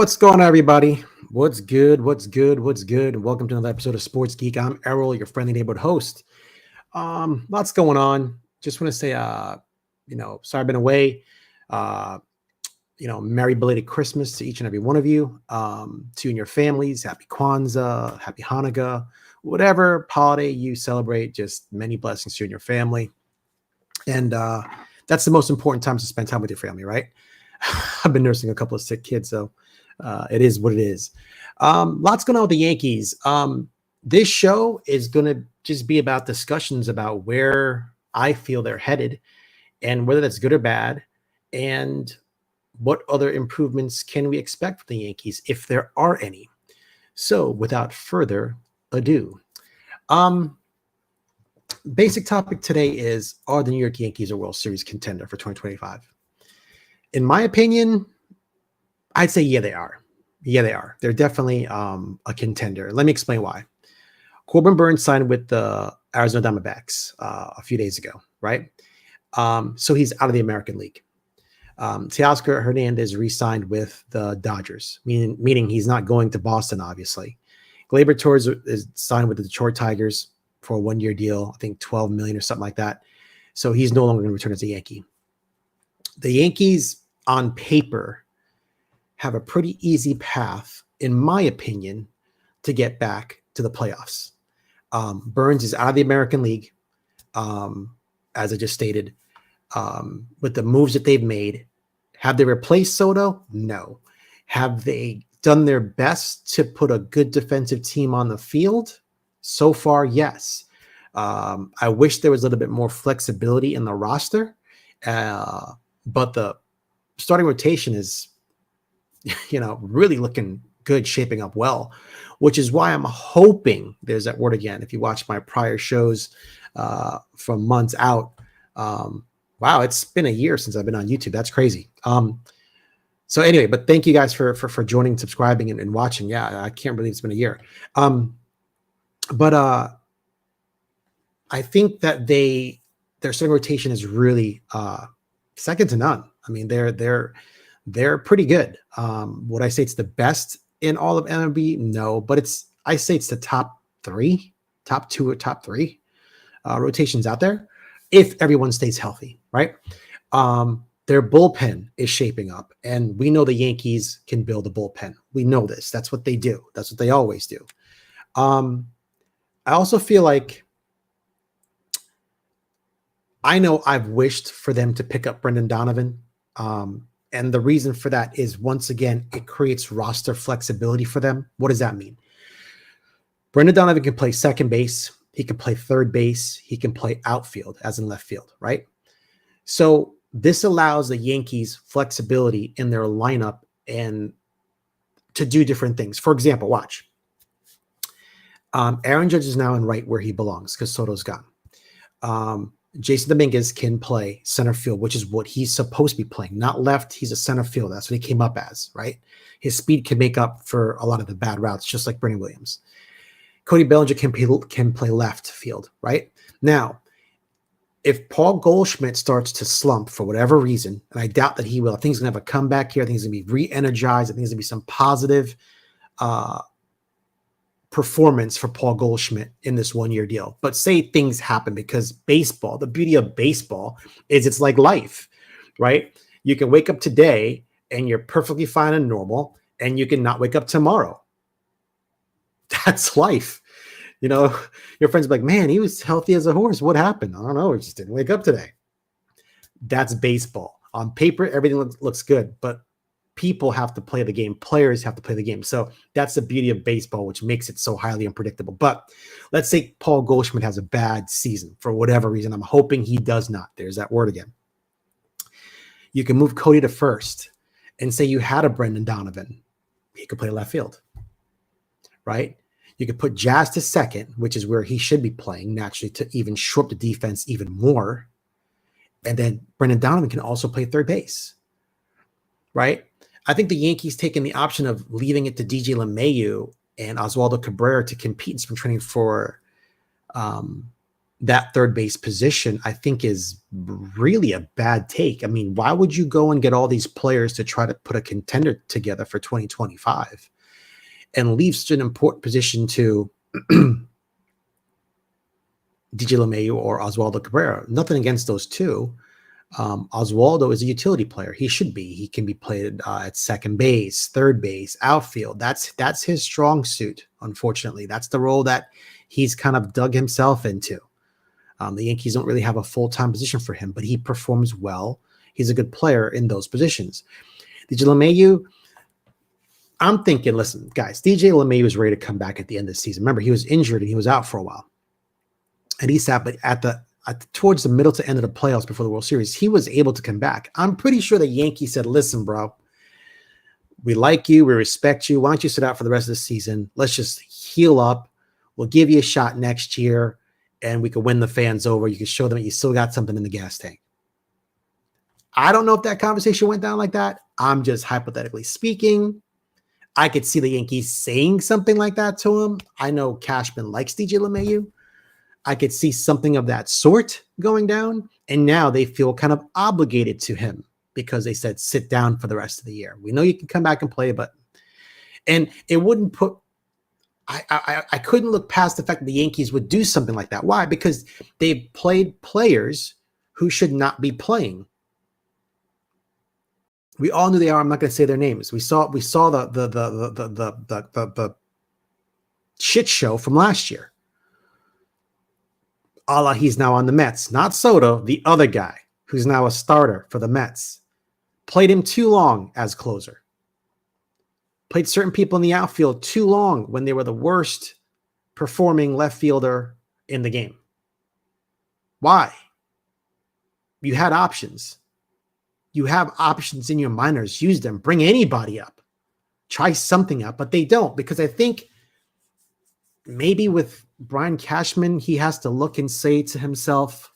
What's going on, everybody? What's good? What's good? What's good? And welcome to another episode of Sports Geek. I'm Errol, your friendly neighborhood host. Lots going on. Just want to say, sorry I've been away. Uh, Merry belated Christmas to each and every one of you. To you and your families, Happy Kwanzaa, Happy Hanukkah, whatever holiday you celebrate. Just many blessings to you and your family. And that's the most important time to spend time with your family, right? I've been nursing a couple of sick kids, so it is what it is. Lots going on with the Yankees. This show is going to just be about discussions about where I feel they're headed and whether that's good or bad, and what other improvements can we expect from the Yankees if there are any. So without further ado, basic topic today is, are the New York Yankees a World Series contender for 2025? In my opinion, I'd say, yeah, they are. Yeah, they are. They're definitely a contender. Let me explain why. Corbin Burns signed with the Arizona Diamondbacks a few days ago, right? So he's out of the American League. Teoscar Hernandez re-signed with the Dodgers, meaning he's not going to Boston, obviously. Gleyber Torres is signed with the Detroit Tigers for a one-year deal, I think $12 million or something like that. So he's no longer going to return as a Yankee. The Yankees, on paper, have a pretty easy path, in my opinion, to get back to the playoffs. Burns is out of the American League, as I just stated. With the moves that they've made, have they replaced Soto? No. Have they done their best to put a good defensive team on the field? So far, yes. I wish there was a little bit more flexibility in the roster, but the starting rotation is, really looking good, shaping up well, which is why I'm hoping, there's that word again, if you watch my prior shows from months out, wow, it's been a year since I've been on YouTube. That's crazy. So anyway, but thank you guys for joining, subscribing, and watching. Yeah, I can't believe it's been a year. But I think that their starting rotation is really second to none. I mean, they're pretty good. Would I say it's the best in all of MLB? No, but I say it's the top two or top three rotations out there if everyone stays healthy, right? Their bullpen is shaping up, and we know the Yankees can build a bullpen. We know this. That's what they do. That's what they always do. I also feel like, I know I've wished for them to pick up Brendan Donovan. And the reason for that is, once again, it creates roster flexibility for them. What does that mean? Brendan Donovan can play second base. He can play third base. He can play outfield, as in left field, right? So this allows the Yankees flexibility in their lineup and to do different things. For example, watch. Aaron Judge is now in right where he belongs because Soto's gone. Jason Dominguez can play center field, which is what he's supposed to be playing. Not left, he's a center field. That's what he came up as, right? His speed can make up for a lot of the bad routes, just like Bernie Williams. Cody Bellinger can play left field, right? Now, if Paul Goldschmidt starts to slump for whatever reason, and I doubt that he will, I think he's going to have a comeback here. I think he's going to be re-energized. I think there's going to be some positive performance for Paul Goldschmidt in this one-year deal. But say things happen, because baseball, the beauty of baseball is it's like life, right? You can wake up today and you're perfectly fine and normal, and you can not wake up tomorrow. That's life. Your friends be like, man, he was healthy as a horse. What happened? I don't know. He just didn't wake up today. That's baseball. On paper, everything looks good, but people have to play the game. Players have to play the game. So that's the beauty of baseball, which makes it so highly unpredictable. But let's say Paul Goldschmidt has a bad season for whatever reason. I'm hoping he does not. There's that word again. You can move Cody to first and say you had a Brendan Donovan. He could play left field, right? You could put Jazz to second, which is where he should be playing naturally, to even shore up the defense even more. And then Brendan Donovan can also play third base, right? I think the Yankees taking the option of leaving it to DJ LeMahieu and Oswaldo Cabrera to compete in spring training for that third base position, I think is really a bad take. I mean, why would you go and get all these players to try to put a contender together for 2025 and leave such an important position to DJ LeMahieu or Oswaldo Cabrera? Nothing against those two. Oswaldo is a utility player. He should be. He can be played at second base, third base, outfield. That's his strong suit. Unfortunately, that's the role that he's kind of dug himself into. The Yankees don't really have a full-time position for him, but he performs well. He's a good player in those positions. DJ LeMahieu, I'm thinking, listen, guys, DJ LeMahieu is ready to come back at the end of the season. Remember, he was injured and he was out for a while. And he sat, but towards the middle to end of the playoffs before the World Series, he was able to come back. I'm pretty sure the Yankees said, listen, bro, we like you. We respect you. Why don't you sit out for the rest of the season? Let's just heal up. We'll give you a shot next year, and we can win the fans over. You can show them that you still got something in the gas tank. I don't know if that conversation went down like that. I'm just hypothetically speaking. I could see the Yankees saying something like that to him. I know Cashman likes DJ LeMahieu. I could see something of that sort going down. And now they feel kind of obligated to him because they said, sit down for the rest of the year. We know you can come back and play, and it wouldn't put, I couldn't look past the fact that the Yankees would do something like that. Why? Because they've played players who should not be playing. We all knew they are. I'm not going to say their names. We saw the shit show from last year. A la he's now on the Mets. Not Soto, the other guy who's now a starter for the Mets. Played him too long as closer. Played certain people in the outfield too long when they were the worst performing left fielder in the game. Why? You had options. You have options in your minors. Use them. Bring anybody up. Try something up, but they don't, because I think maybe with Brian Cashman, he has to look and say to himself,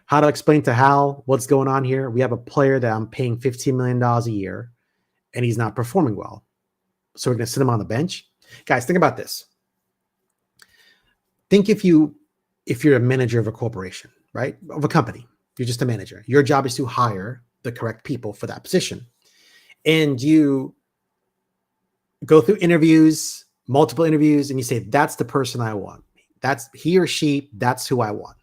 how to explain to Hal what's going on here. We have a player that I'm paying $15 million a year, and he's not performing well. So we're going to sit him on the bench. Guys, think about this. Think if you're a manager of a corporation, right? Of a company. You're just a manager. Your job is to hire the correct people for that position. And you go through interviews, multiple interviews, and you say, that's the person I want. That's he or she, that's who I want.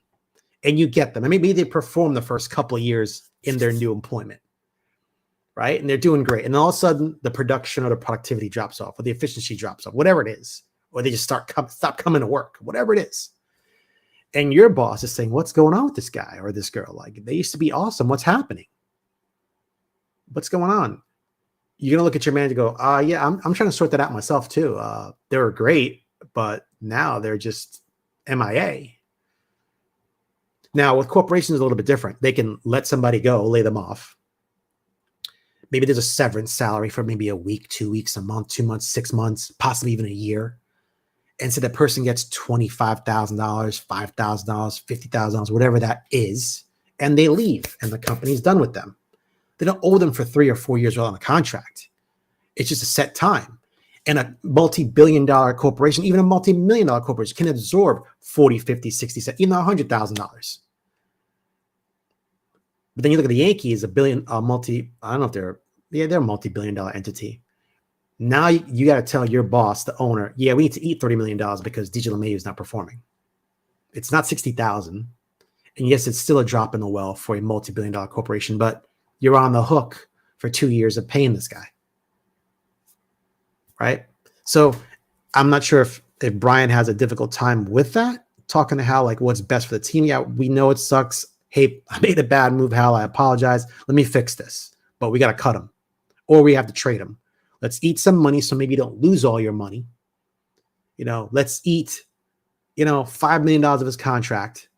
And you get them. And maybe they perform the first couple of years in their new employment, right? And they're doing great. And all of a sudden, the production or the productivity drops off, or the efficiency drops off, whatever it is. Or they just stop coming to work, whatever it is. And your boss is saying, what's going on with this guy or this girl? Like, they used to be awesome. What's happening? What's going on? You're going to look at your manager and go, yeah, I'm trying to sort that out myself too. They were great, but now they're just MIA. Now, with corporations, it's a little bit different. They can let somebody go, lay them off. Maybe there's a severance salary for maybe a week, 2 weeks, a month, 2 months, 6 months, possibly even a year. And so that person gets $25,000, $5,000, $50,000, whatever that is, and they leave, and the company's done with them. They don't owe them for 3 or 4 years on a contract. It's just a set time. And a multi-billion-dollar corporation, even a multi-million-dollar corporation, can absorb 40, 50, 60, even $100,000. But then you look at the Yankees, they're a multi-billion-dollar entity. Now you got to tell your boss, the owner, yeah, we need to eat $30 million because DJ LeMahieu is not performing. It's not $60,000. And yes, it's still a drop in the well for a multi-billion-dollar corporation, but you're on the hook for 2 years of paying this guy. Right? So I'm not sure if Brian has a difficult time with that, talking to Hal, like what's best for the team. Yeah, we know it sucks. Hey, I made a bad move, Hal. I apologize. Let me fix this. But we got to cut him, or we have to trade him. Let's eat some money so maybe you don't lose all your money. Let's eat, $5 million of his contract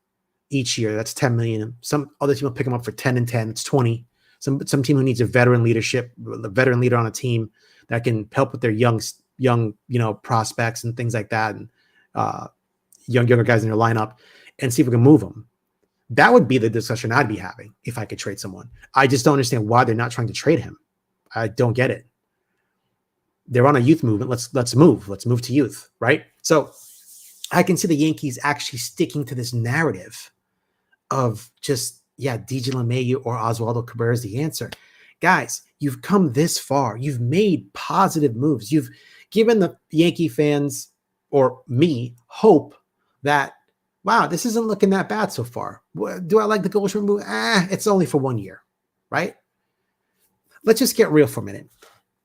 each year. That's $10 million. Some other team will pick him up for 10 and 10. It's 20. Some team who needs a veteran leader on a team that can help with their young, prospects and things like that, and younger guys in their lineup, and see if we can move them. That would be the discussion I'd be having if I could trade someone. I just don't understand why they're not trying to trade him. I don't get it. They're on a youth movement. Let's move. Let's move to youth, right? So I can see the Yankees actually sticking to this narrative of just, yeah, DJ LeMahieu or Oswaldo Cabrera is the answer. Guys, you've come this far. You've made positive moves. You've given the Yankee fans or me hope that, wow, this isn't looking that bad so far. Do I like the Goldschmidt move? It's only for 1 year, right? Let's just get real for a minute.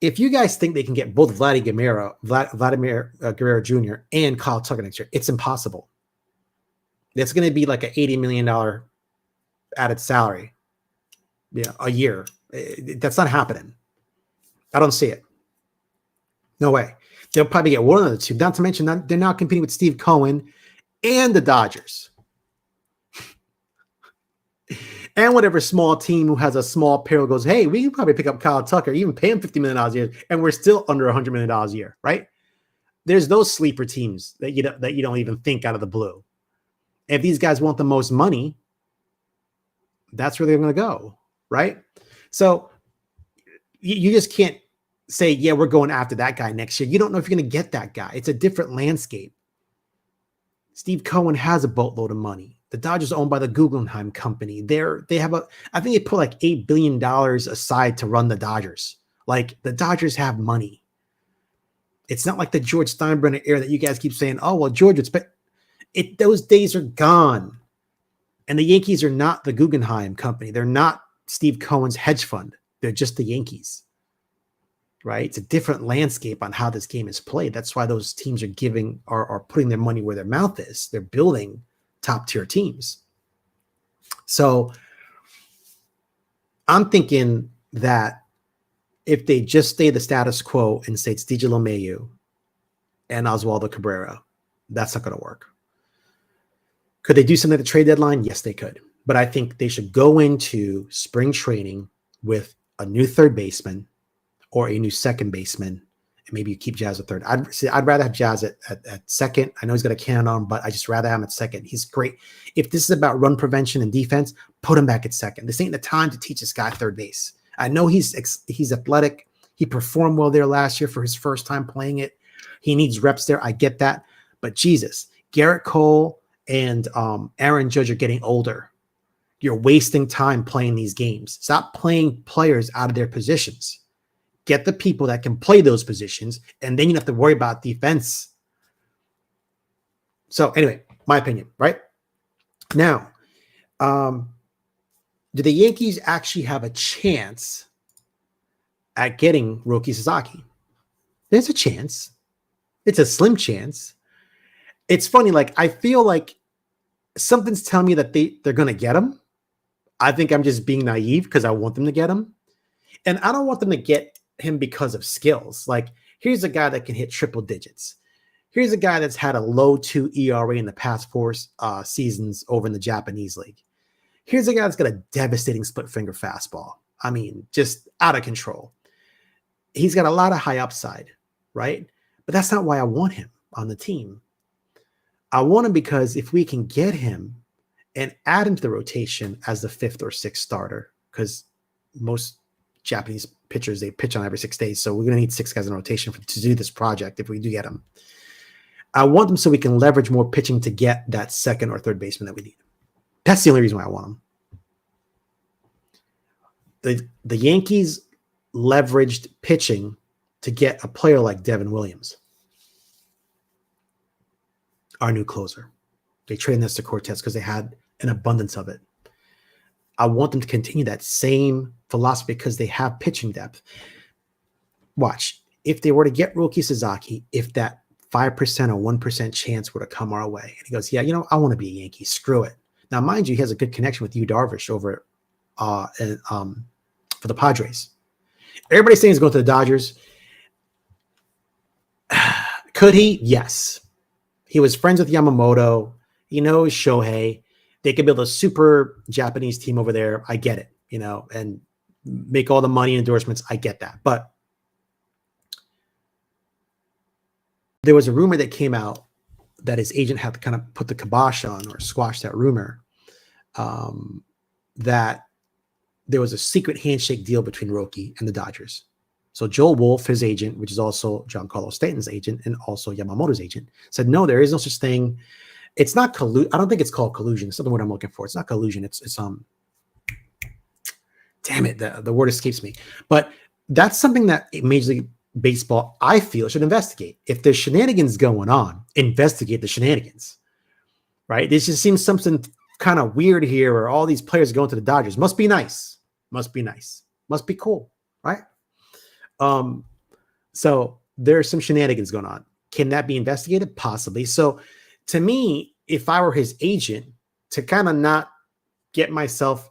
If you guys think they can get both Vladimir Guerrero Jr. and Kyle Tucker next year, it's impossible. It's going to be like an $80 million added salary, a year. That's not happening. I don't see it. No way. They'll probably get one of the two. Not to mention that they're now competing with Steve Cohen and the Dodgers. And whatever small team who has a small payroll goes, hey, we can probably pick up Kyle Tucker, even pay him $50 million a year, and we're still under $100 million a year, right? There's those sleeper teams that you don't even think out of the blue. If these guys want the most money, that's where they're going to go, right? So you just can't say, yeah, we're going after that guy next year. You don't know if you're going to get that guy. It's a different landscape. Steve Cohen has a boatload of money. The Dodgers are owned by the Guggenheim Company. They have I think they put like $8 billion aside to run the Dodgers. Like, the Dodgers have money. It's not like the George Steinbrenner era that you guys keep saying, oh, well, George, those days are gone. And the Yankees are not the Guggenheim Company. They're not Steve Cohen's hedge fund. They're just the Yankees, right? It's a different landscape on how this game is played. That's why those teams are putting their money where their mouth is. They're building top tier teams. So I'm thinking that if they just stay the status quo and say it's DJ LeMahieu and Oswaldo Cabrera, that's not going to work. Could they do something at the trade deadline? Yes, they could. But I think they should go into spring training with a new third baseman or a new second baseman, and maybe you keep Jazz at third. I'd rather have Jazz at second. I know he's got a cannon on him, but I just rather have him at second. He's great. If this is about run prevention and defense, put him back at second. This ain't the time to teach this guy third base. I know he's athletic. He performed well there last year for his first time playing it. He needs reps there. I get that. But Jesus, Garrett Cole and Aaron Judge are getting older. You're wasting time playing these games. Stop playing players out of their positions. Get the people that can play those positions, and then you don't have to worry about defense. So anyway, my opinion, right? Now, do the Yankees actually have a chance at getting Roki Sasaki? There's a chance. It's a slim chance. It's funny, like, I feel like something's telling me that they're going to get him. I think I'm just being naive because I want them to get him. And I don't want them to get him because of skills. Like, here's a guy that can hit triple digits. Here's a guy that's had a low 2 ERA in the past 4 seasons over in the Japanese league. Here's a guy that's got a devastating split finger fastball. I mean, just out of control. He's got a lot of high upside, right? But that's not why I want him on the team. I want him because if we can get him and add him to the rotation as the 5th or 6th starter, because most Japanese pitchers, they pitch on every 6 days. So we're going to need 6 guys in rotation to do this project if we do get him. I want them so we can leverage more pitching to get that second or third baseman that we need. That's the only reason why I want him. The Yankees leveraged pitching to get a player like Devin Williams, our new closer. They traded this to Cortez because they had an abundance of it. I want them to continue that same philosophy because they have pitching depth. Watch, if they were to get Roki Sasaki, if that 5% or 1% chance were to come our way, and he goes, yeah, I want to be a Yankee. Screw it. Now, mind you, he has a good connection with Yu Darvish over for the Padres. Everybody's saying he's going to the Dodgers. Could he? Yes. He was friends with Yamamoto. He knows Shohei. They could build a super Japanese team over there. I get it, and make all the money and endorsements. I get that. But there was a rumor that came out that his agent had to kind of put the kibosh on or squash that rumor, that there was a secret handshake deal between Roki and the Dodgers. So Joel Wolf, his agent, which is also Giancarlo Stanton's agent and also Yamamoto's agent, said, no, there is no such thing. It's not collusion. I don't think it's called collusion. It's not the word I'm looking for. It's not collusion. It's damn it, the word escapes me. But that's something that Major League Baseball, I feel, should investigate. If there's shenanigans going on, investigate the shenanigans, right? This just seems something kind of weird here where all these players going to the Dodgers. Must be nice. Must be nice. Must be cool, right? So there's some shenanigans going on. Can that be investigated? Possibly. So to me, if I were his agent, to kind of not get myself,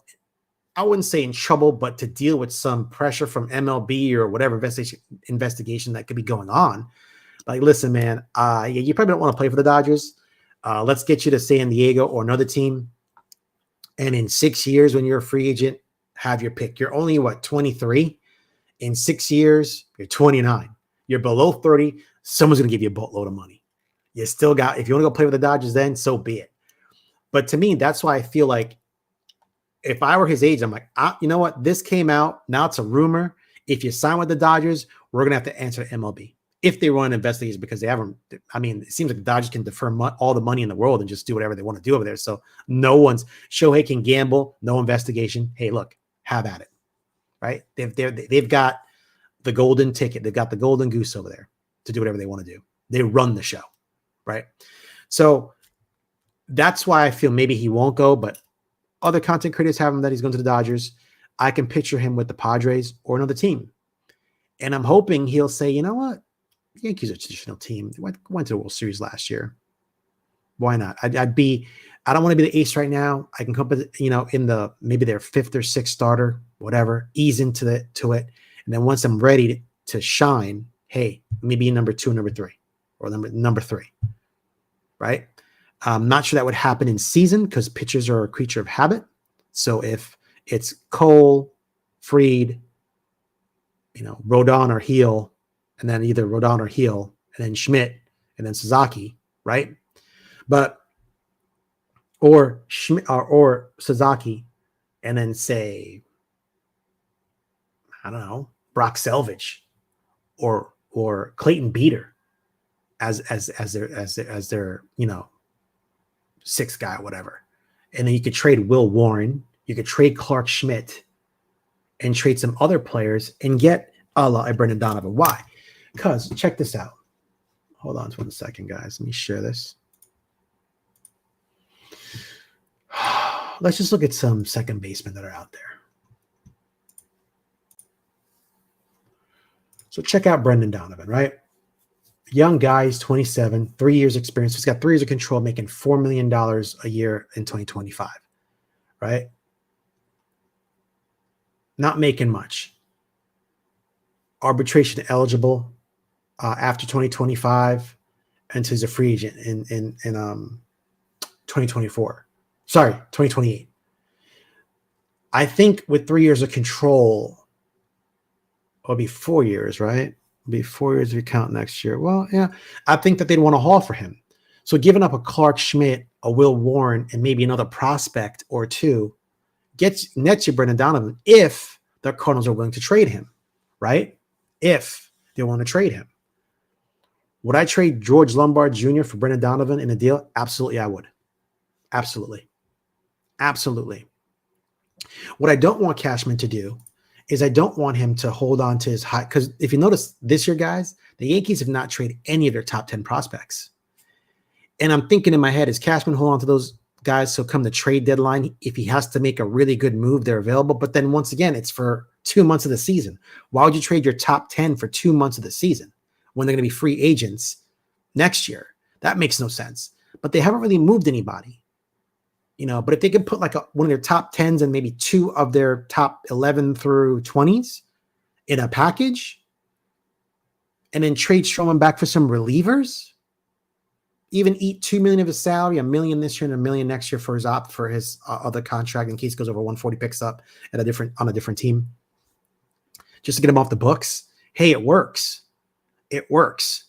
I wouldn't say in trouble, but to deal with some pressure from MLB or whatever investigation that could be going on. Like, listen, man, you probably don't want to play for the Dodgers. Let's get you to San Diego or another team. And in 6 years, when you're a free agent, have your pick. You're only, 23? In 6 years, you're 29. You're below 30. Someone's going to give you a boatload of money. You still got, if you want to go play with the Dodgers, then so be it. But to me, that's why I feel like if I were his agent, I'm like, you know what? This came out. Now it's a rumor. If you sign with the Dodgers, we're going to have to answer MLB. If they run investigations, because they haven't, I mean, it seems like the Dodgers can defer all the money in the world and just do whatever they want to do over there. So Shohei can gamble, no investigation. Hey, look, have at it, right? They've got the golden ticket. They've got the golden goose over there to do whatever they want to do. They run the show, right? So that's why I feel maybe he won't go, but other content creators have him that he's going to the Dodgers. I can picture him with the Padres or another team. And I'm hoping he'll say, you know what? The Yankees are a traditional team. They went to the World Series last year. Why not? I don't want to be the ace right now. I can come up with, in the, maybe their fifth or sixth starter, whatever, ease into it. And then once I'm ready to shine, hey, maybe number 2, number 3, or number 3, right? I'm not sure that would happen in season because pitchers are a creature of habit. So if it's Cole, Fried, Rodon or Heel, and then either Rodon or Heel, and then Schmidt, and then Sasaki, right? Or Schmidt or Sasaki, and then say, I don't know, Brock Selvage or Clayton Beater as their sixth guy, whatever. And then you could trade Will Warren, you could trade Clark Schmidt, and trade some other players and get a Brendan Donovan. Why? Because check this out. Hold on for 1 second, guys. Let me share this. Let's just look at some second basemen that are out there. So check out Brendan Donovan, right? Young guy, he's 27, 3 years experience. He's got 3 years of control, making $4 million a year in 2025, right? Not making much. Arbitration eligible after 2025 until he's a free agent in 2024. Sorry, 2028. I think with 3 years of control, it'll be 4 years, right? It'll be 4 years if you count next year. Well, yeah, I think that they'd want to haul for him. So giving up a Clark Schmidt, a Will Warren, and maybe another prospect or two nets you Brendan Donovan if the Cardinals are willing to trade him, right? If they want to trade him. Would I trade George Lombard Jr. for Brendan Donovan in a deal? Absolutely, I would. Absolutely. Absolutely. What I don't want Cashman to do is I don't want him to hold on to his high, because if you notice this year, guys, the Yankees have not traded any of their top 10 prospects. And I'm thinking in my head, is Cashman hold on to those guys so come the trade deadline, if he has to make a really good move, they're available. But then once again, it's for 2 months of the season. Why would you trade your top 10 for 2 months of the season when they're going to be free agents next year? That makes no sense. But they haven't really moved anybody. But if they could put like one of their top 10s and maybe 2 of their top 11 through 20s in a package and then trade Stroman back for some relievers, even eat $2 million of his salary, $1 million this year and $1 million next year for his other contract in case it goes over 140 picks up on a different team, just to get him off the books. Hey, it works. It works.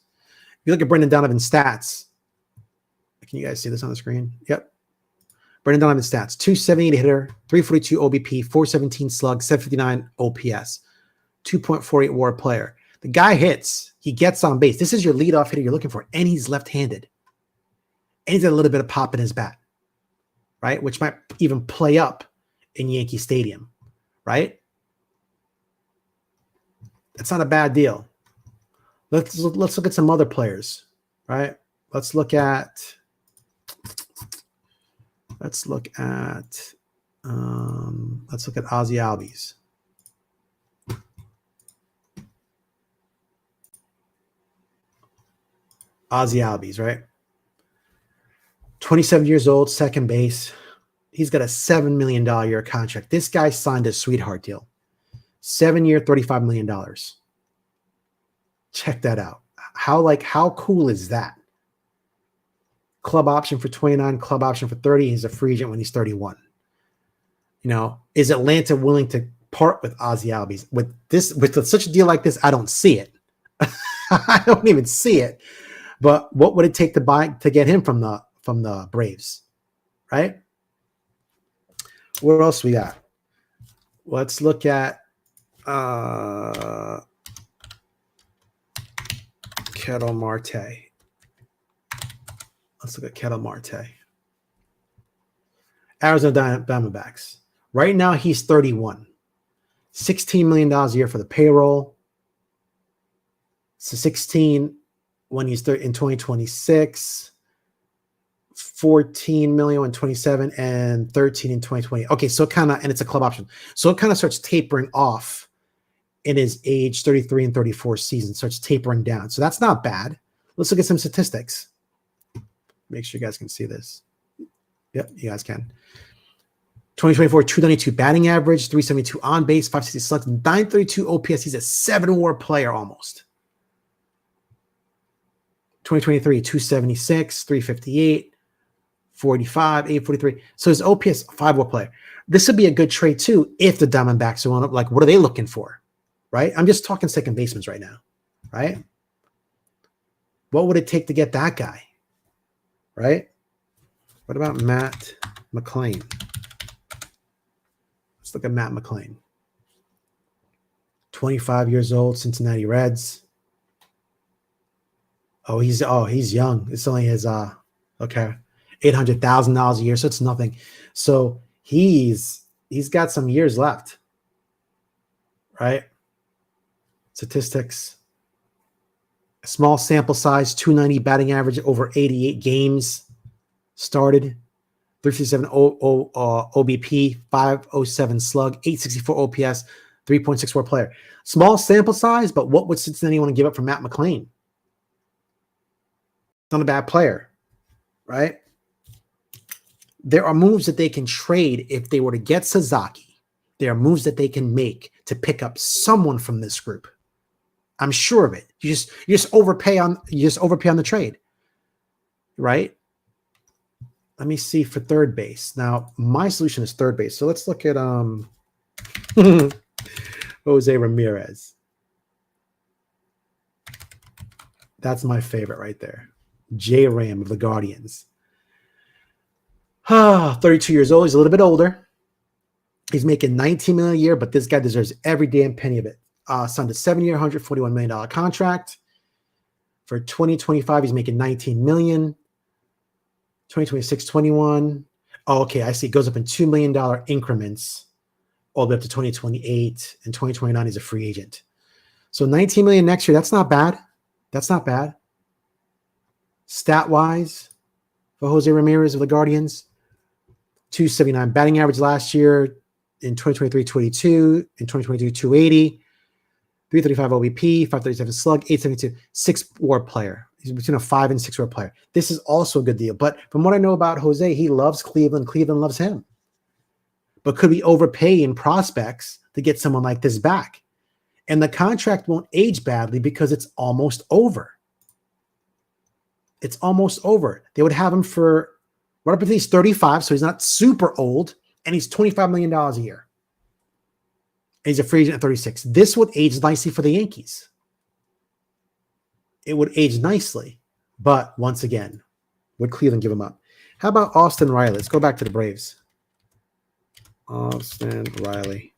If you look at Brendan Donovan's stats, can you guys see this on the screen? Yep. Brendan Donovan's stats: 278 hitter, 342 OBP, 417 slug, 759 OPS. 2.48 WAR player. The guy hits. He gets on base. This is your leadoff hitter you're looking for, and he's left-handed. And he's got a little bit of pop in his bat, right? Which might even play up in Yankee Stadium, right? That's not a bad deal. Let's look at some other players, right? Let's look at Ozzie Albies. Ozzie Albies, right? 27 years old, second base. He's got a $7 million year contract. This guy signed a sweetheart deal. 7-year, $35 million. Check that out. How cool is that? Club option for 29, club option for 30. He's a free agent when he's 31. You know, is Atlanta willing to part with Ozzie Albies? With such a deal like this, I don't see it. I don't even see it. But what would it take to get him from the Braves, right? What else we got? Let's look at Ketel Marte. Let's look at Ketel Marte. Arizona Diamondbacks. Right now, he's 31. $16 million a year for the payroll. So 16 when he's in 2026. 14 million in 27 and 13 in 2020. Okay, so and it's a club option. So it kind of starts tapering off in his age 33 and 34 season, starts tapering down. So that's not bad. Let's look at some statistics. Make sure you guys can see this. Yep, you guys can. 2024, 292 batting average, 372 on base, 560 slugs, 932 OPS. He's a 7-WAR player almost. 2023, 276, 358, 45, 843. So his OPS, 5-WAR player. This would be a good trade too if the Diamondbacks are on up. Like, what are they looking for? Right? I'm just talking second basemen right now. Right? What would it take to get that guy? Right? What about Matt McClain? Let's look at Matt McClain. 25 years old, Cincinnati Reds. Oh, he's young. It's only his $800,000 a year, so it's nothing. So he's got some years left. Right? Statistics. A small sample size, 290 batting average over 88 games started. 357 OBP, 507 slug, 864 OPS, 3.64 player. Small sample size, but what would Cincinnati want to give up for Matt McClain? Not a bad player, right? There are moves that they can trade if they were to get Sasaki. There are moves that they can make to pick up someone from this group. I'm sure of it. You just overpay on the trade, right? Let me see for third base. Now, my solution is third base. So let's look at Jose Ramirez. That's my favorite right there. J-Ram of the Guardians. 32 years old. He's a little bit older. He's making $19 million a year, but this guy deserves every damn penny of it. Signed a 7-year, $141 million contract. For 2025, he's making $19 million. 2026, 21. Oh, okay, I see. It goes up in $2 million increments all the way up to 2028. And 2029, he's a free agent. So $19 million next year. That's not bad. That's not bad. Stat-wise, for Jose Ramirez of the Guardians, 279 batting average last year. In 2023, 22. In 2022, 280. 335 OBP, 537 slug, 872. 6-WAR player. He's between a 5 and 6-WAR player. This is also a good deal. But from what I know about Jose, he loves Cleveland. Cleveland loves him. But could we overpay in prospects to get someone like this back? And the contract won't age badly because it's almost over. It's almost over. They would have him for right up until he's 35, so he's not super old, and he's $25 million a year. And he's a free agent at 36. This would age nicely for the Yankees. It would age nicely. But once again, would Cleveland give him up? How about Austin Riley? Let's go back to the Braves. Austin Riley.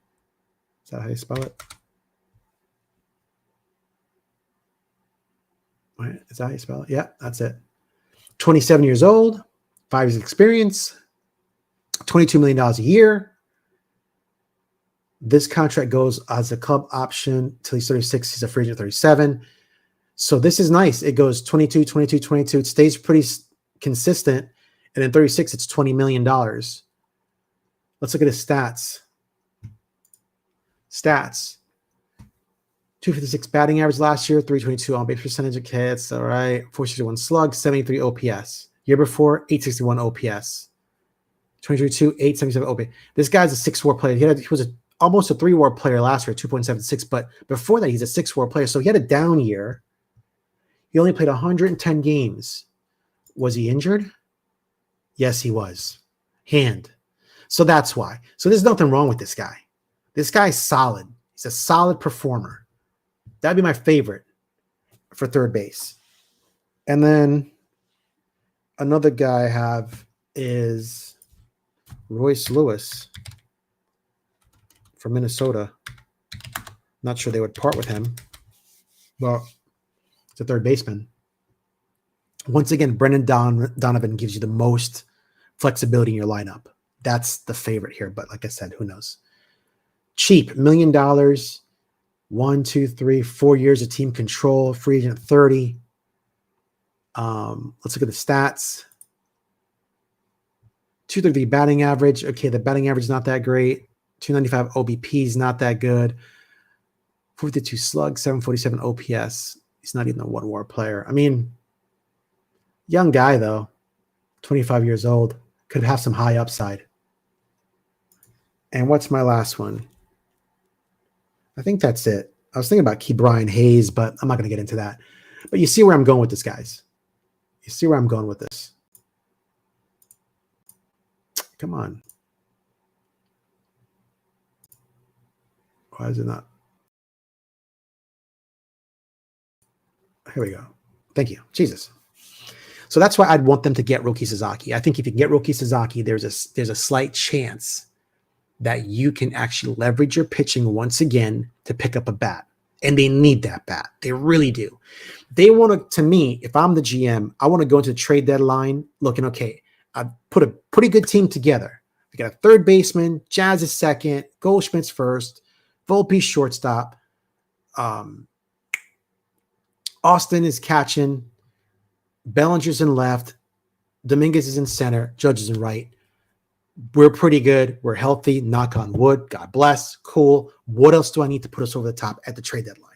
Is that how you spell it? Is that how you spell it? Yeah, that's it. 27 years old, 5 years experience, $22 million a year. This contract goes as a club option till he's 36. He's a free agent at 37. So this is nice. It goes 22, 22, 22. It stays pretty consistent. And then 36, it's $20 million. Let's look at his stats. 256 batting average last year, 322 on base percentage. Okay, that's all right. 461 slug, 73 OPS. Year before, 861 OPS. 2022, 877 OPS. This guy's a 6-WAR player. He was almost a 3-WAR player last year, 2.76. But before that, he's a 6-WAR player. So he had a down year. He only played 110 games. Was he injured? Yes, he was. Hand. So that's why. So there's nothing wrong with this guy. This guy's solid. He's a solid performer. That'd be my favorite for third base. And then another guy I have is Royce Lewis from Minnesota. Not sure they would part with him. Well, it's a third baseman. Once again, Brendan Donovan gives you the most flexibility in your lineup. That's the favorite here. But like I said, who knows? Cheap, $1 million, 1, 2, 3, 4 years of team control, free agent at 30. Let's look at the stats. 233 batting average. Okay, the batting average is not that great. 295 OBP is not that good. 42 slug, 747 OPS. He's not even a 1-WAR player. I mean, young guy though, 25 years old, could have some high upside. And what's my last one? I think that's it. I was thinking about Brian Hayes, but I'm not going to get into that. But you see where I'm going with this, guys. You see where I'm going with this. Come on. Why is it not? Here we go. Thank you. Jesus. So that's why I'd want them to get Roki Sasaki. I think if you can get Roki Sasaki, there's a slight chance that you can actually leverage your pitching once again to pick up a bat. And they need that bat. They really do. They want to me, if I'm the GM, I want to go into the trade deadline looking, okay, I've put a pretty good team together. We got a third baseman, Jazz is second, Goldschmidt's first, Volpe shortstop, Austin is catching, Bellinger's in left, Dominguez is in center, Judge is in right. We're pretty good. We're healthy. Knock on wood. God bless. Cool. What else do I need to put us over the top at the trade deadline?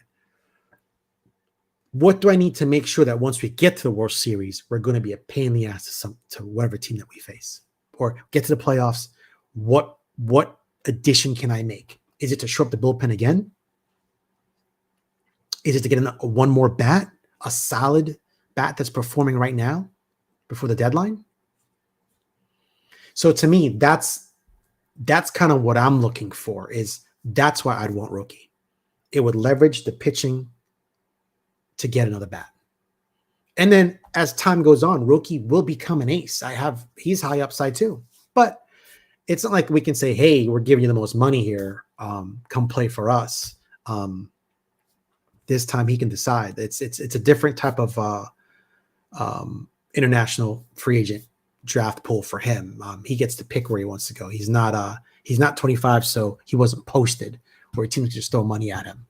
What do I need to make sure that once we get to the World Series, we're going to be a pain in the ass to whatever team that we face? Or get to the playoffs, what addition can I make? Is it to shore up the bullpen again? Is it to get one more bat, a solid bat that's performing right now before the deadline? So to me, that's kind of what I'm looking for. That's why I'd want Roki. It would leverage the pitching to get another bat. And then as time goes on, Roki will become an ace. He's high upside too. But it's not like we can say, hey, we're giving you the most money here. Come play for us. This time he can decide. It's a different type of international free agent draft pool for him. He gets to pick where he wants to go. He's not 25, so he wasn't posted where teams just throw money at him.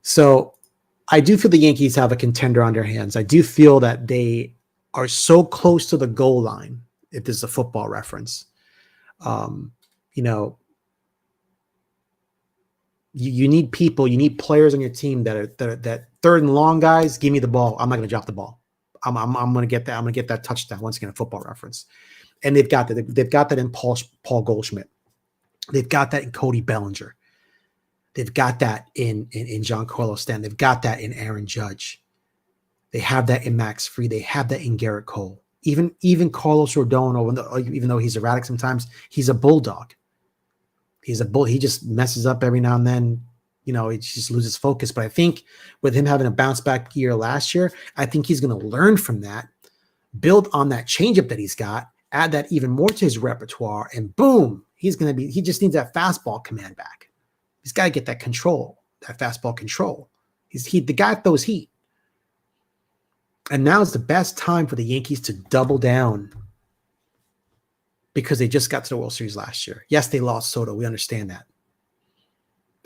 So I do feel the Yankees have a contender on their hands. I do feel that they are so close to the goal line, if this is a football reference. You need people, you need players on your team that third and long guys, give me the ball. I'm not going to drop the ball. I'm going to get that. I'm going to get that touchdown. Once again, a football reference. And they've got that. They've got that in Paul Goldschmidt. They've got that in Cody Bellinger. They've got that in Giancarlo Stanton. They've got that in Aaron Judge. They have that in Max Fried. They have that in Garrett Cole. Even Carlos Rodon, even though he's erratic sometimes, he's a bulldog. He's a bull. He just messes up every now and then. He just loses focus. But I think with him having a bounce back year last year, I think he's going to learn from that, build on that changeup that he's got, add that even more to his repertoire, and boom, he just needs that fastball command back. He's got to get that control, that fastball control. The guy throws heat. And now is the best time for the Yankees to double down because they just got to the World Series last year. Yes, they lost Soto. We understand that.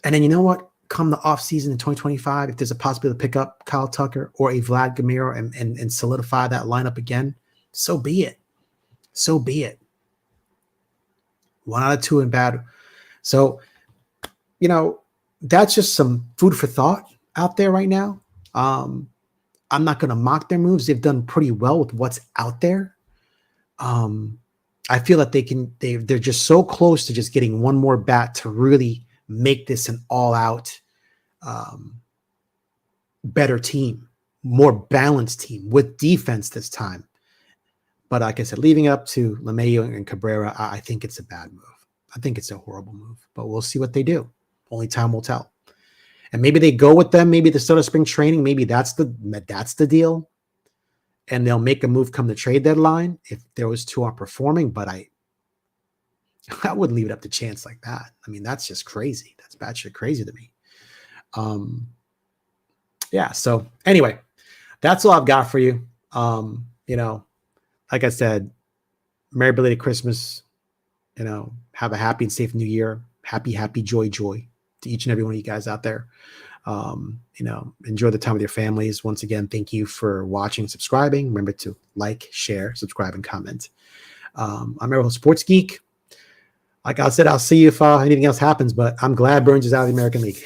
And then you know what? Come the offseason in 2025, if there's a possibility to pick up Kyle Tucker or a Vlad Guerrero and solidify that lineup again, so be it. So be it. 1 out of 2 in bad. So, that's just some food for thought out there right now. I'm not going to mock their moves. They've done pretty well with what's out there. I feel that they're just so close to just getting one more bat to really make this an all-out better team, more balanced team with defense this time. But like I said, leaving up to LeMahieu and Cabrera, I think it's a bad move. I think it's a horrible move, but we'll see what they do. Only time will tell. And maybe they go with them. Maybe the start of spring training. Maybe that's the deal. And they'll make a move come the trade deadline if those two aren't performing. But I would leave it up to chance like that. I mean, that's just crazy. That's batshit crazy to me. Yeah. So anyway, that's all I've got for you. Like I said, Merry belated Christmas. Have a happy and safe New Year. Happy, joy to each and every one of you guys out there. Enjoy the time with your families. Once again, thank you for watching, subscribing. Remember to like, share, subscribe, and comment. I'm Errol Sports Geek. Like I said, I'll see you if anything else happens, but I'm glad Burns is out of the American League.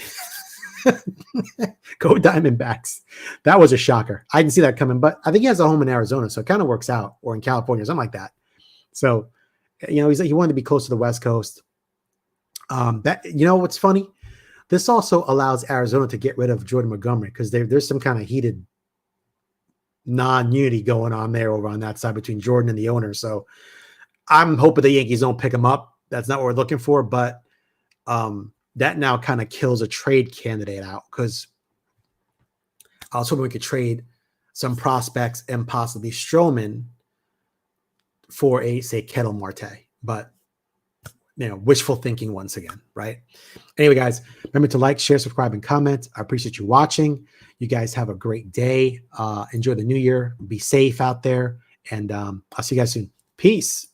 Go Diamondbacks. That was a shocker. I didn't see that coming, but I think he has a home in Arizona, so it kind of works out, or in California, or something like that. So, he wanted to be close to the West Coast. What's funny? This also allows Arizona to get rid of Jordan Montgomery because there's some kind of heated non-unity going on there over on that side between Jordan and the owner. So I'm hoping the Yankees don't pick him up. That's not what we're looking for, but that now kind of kills a trade candidate out because I was hoping we could trade some prospects and possibly Stroman for say, Kettle Marte. But wishful thinking once again, right? Anyway, guys, remember to like, share, subscribe, and comment. I appreciate you watching. You guys have a great day. Enjoy the new year. Be safe out there. And I'll see you guys soon. Peace.